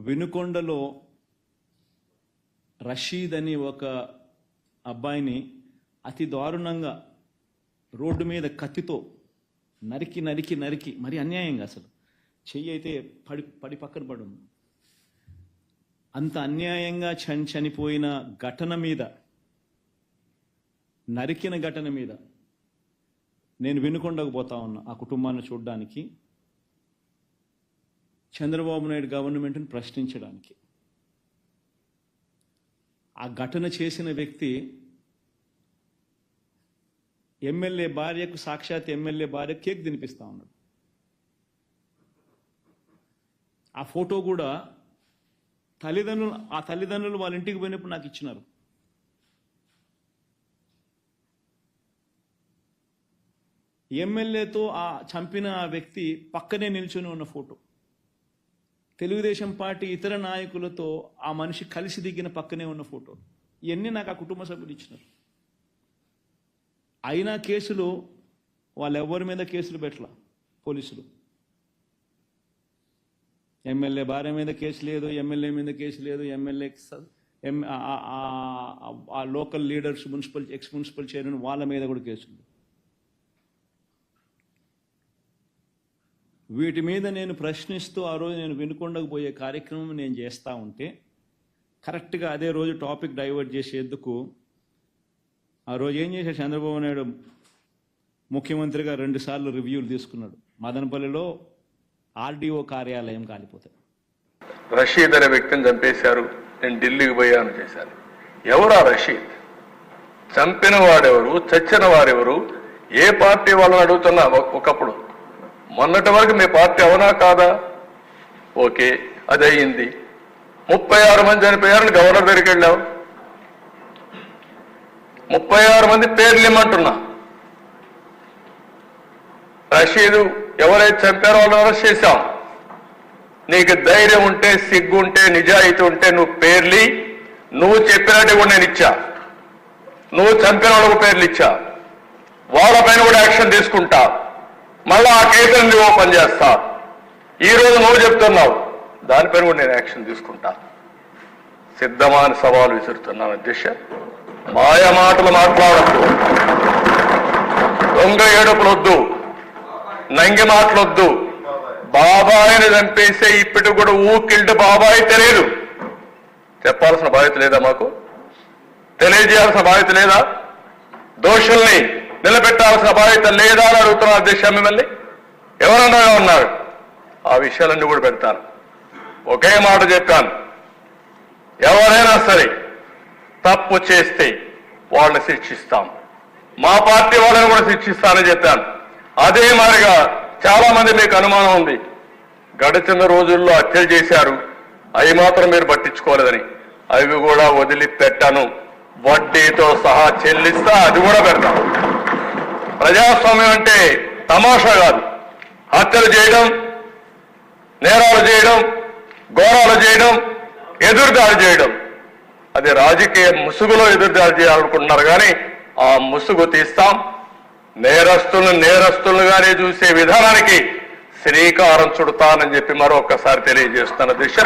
వినుకొండలో రషీద్ అని ఒక అబ్బాయిని అతి దారుణంగా రోడ్డు మీద కత్తితో నరికి నరికి నరికి మరి అన్యాయంగా అసలు చెయ్యి అయితే పడి పక్కన పడి ఉంది. అంత అన్యాయంగా చనిపోయిన ఘటన మీద, నరికిన ఘటన మీద నేను వినుకొండకు పోతా ఉన్నా ఆ కుటుంబాన్ని చూడడానికి, చంద్రబాబు నాయుడు గవర్నమెంట్ని ప్రశ్నించడానికి. ఆ ఘటన చేసిన వ్యక్తి ఎమ్మెల్యే భార్యకు, సాక్షాత్ ఎమ్మెల్యే భార్య కేక్ తినిపిస్తా ఉన్నాడు. ఆ ఫోటో కూడా తల్లిదండ్రులు వాళ్ళ ఇంటికి పోయినప్పుడు నాకు ఇచ్చినారు. ఎమ్మెల్యేతో చంపిన ఆ వ్యక్తి పక్కనే నిల్చొని ఉన్న ఫోటో, తెలుగుదేశం పార్టీ ఇతర నాయకులతో ఆ మనిషి కలిసి దిగిన పక్కనే ఉన్న ఫోటో, ఇవన్నీ నాకు ఆ కుటుంబ సభ్యులు ఇచ్చినారు. అయినా కేసులు వాళ్ళు ఎవరి మీద కేసులు పెట్టలా పోలీసులు. ఎమ్మెల్యే భార్య మీద కేసు లేదు, ఎమ్మెల్యే మీద కేసు లేదు, ఎమ్మెల్యే ఆ local leaders, X municipal chairman వాళ్ళ మీద కూడా కేసులు. వీటి మీద నేను ప్రశ్నిస్తూ ఆ రోజు నేను వినుకొండకు పోయే కార్యక్రమం నేను చేస్తూ ఉంటే కరెక్ట్గా అదే రోజు టాపిక్ డైవర్ట్ చేసేందుకు ఆ రోజు ఏం చేశాడు చంద్రబాబు నాయుడు ముఖ్యమంత్రిగా 2 సార్లు రివ్యూలు తీసుకున్నాడు. మదనపల్లిలో ఆర్డీఓ కార్యాలయం కాలిపోతాయి. రషీద్ అనే వ్యక్తిని చంపేశారు, నేను ఢిల్లీకి పోయాను చేశాను. ఎవరా రషీద్? చంపిన వాడెవరు, చచ్చిన వారెవరు, ఏ పార్టీ వాళ్ళని అడుగుతున్నా. ఒకప్పుడు మొన్నటి వరకు మీ పార్టీ అవునా కాదా? ఓకే, అది అయ్యింది. 36 మంది చనిపోయారని గవర్నర్ దగ్గరికి వెళ్ళావు. 36 మంది పేర్లు ఇమ్మంటున్నా. రషీదు ఎవరైతే చంపారో వాళ్ళని అరెస్ట్ చేశాం. నీకు ధైర్యం ఉంటే, సిగ్గు ఉంటే, నిజాయితీ ఉంటే నువ్వు పేర్లి, నువ్వు చెప్పినట్టు కూడా నేను ఇచ్చా. నువ్వు చంపిన వాళ్ళకు పేర్లు ఇచ్చా, వాళ్ళపైన కూడా యాక్షన్ తీసుకుంటా. మళ్ళా ఆ కేసులను నువ్వు ఓపెన్ చేస్తా. ఈరోజు నువ్వు చెప్తున్నావు, దానిపైన కూడా నేను యాక్షన్ తీసుకుంటా. సిద్ధమాని సవాలు విసురుతున్నాను అధ్యక్ష. మాయ మాటలు మాట్లాడద్దు, దొంగ ఏడుపులొద్దు, నంగి మాటలొద్దు. బాబాయిని చంపేసే ఇప్పటికి కూడా ఊకిల్డ్ బాబాయి తెలియదు. చెప్పాల్సిన బాధ్యత లేదా? మాకు తెలియజేయాల్సిన బాధ్యత లేదా? దోషుల్ని నిలబెట్టాల్సిన బాధ్యత లేదా అని అడుగుతున్నారు అధ్యక్ష. మిమ్మల్ని ఎవరన్నా ఉన్నారు, ఆ విషయాలన్నీ కూడా పెడతాను. ఒకే మాట చెప్పాను, ఎవరైనా సరే తప్పు చేస్తే వాళ్ళని శిక్షిస్తాం, మా పార్టీ వాళ్ళని కూడా శిక్షిస్తానని చెప్పాను. అదే మాదిరిగా చాలా మంది మీకు అనుమానం ఉంది, గడిచిన రోజుల్లో హత్యలు చేశారు, అవి మాత్రం మీరు పట్టించుకోలేదని. అవి కూడా వదిలిపెట్టాను, వడ్డీతో సహా చెల్లిస్తా, అది కూడా పెడతాను. ప్రజాస్వామ్యం అంటే తమాషా కాదు. హత్యలు చేయడం, నేరాలు చేయడం, ఘోరాలు చేయడం, ఎదురుదాడి చేయడం, అది రాజకీయ ముసుగులో ఎదురుదాడి చేయాలనుకుంటున్నారు. కానీ ఆ ముసుగు తీస్తాం. నేరస్తులుగానే చూసే విధానానికి శ్రీకారం చుడతానని చెప్పి మరొకసారి తెలియజేస్తున్న దిశ.